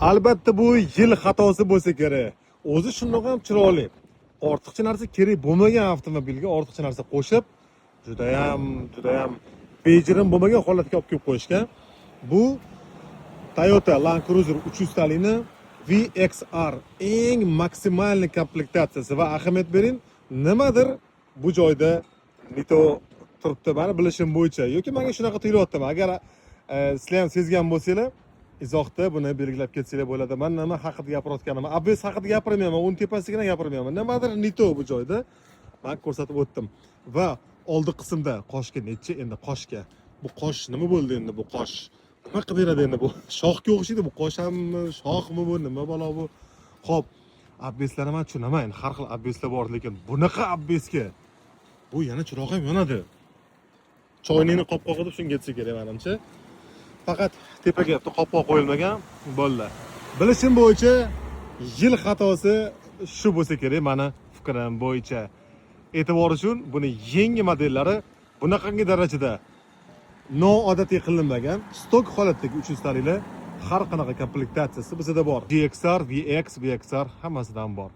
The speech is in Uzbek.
Albatta bu yil xatosi bo'lsa kerak. O'zi shundoq ham chiroyli. Ortiqcha narsa kerak bo'lmagan avtomobilga ortiqcha narsa qo'shib, juda ham bejirim bo'lmagan holatga olib kelib qo'yishgan. Bu Toyota Land Cruiser 300 talikni VXR eng maksimalniy komplektatsiyasi va ahamiyat bering, nimadir bu joyda Nito turibdi, meni bilishim bo'yicha yoki menga shunaqa tuyulyapti. Agar sizlar ham sezgan bo'lsanglar, izohda buni belgilab ketsanglar bo'ladi. Men nima haqida gapirayotganimni, ABS haqida gapirmayman, uning tepasiga gapirmayman. Nimadir Nito bu joyda men ko'rsatib o'tdim. Va oldi qismda qoshga necha endi qoshga. Bu qosh nima bo'ldi endi bu qosh? Nima qilib beradi endi bu? Shoxga o'xshaydi bu qosh hammi, shoxmi bu, nima balo bu? Xo'p, ABSlarni men tushunaman. Har xil ABSlar bor, lekin bunaqa ABSga bu yana chiroq ham yonadi. Choyningni qopqog'i deb shunga yetsa kerak menimcha. Faqat tepaga qopqoq qo'yilmagan bo'ldi. Bilishim bo'yicha yil xatosi shu bo'lsa kerak meni fikrim bo'yicha. E'tibor uchun buni yangi modellari bunaqangi darajada noodatiy qilinmagan, stok holatdagi 300 taliklar har qanaqa komplektatsiyasi bizda bor. GXR, VX, VXR hammasidan bor.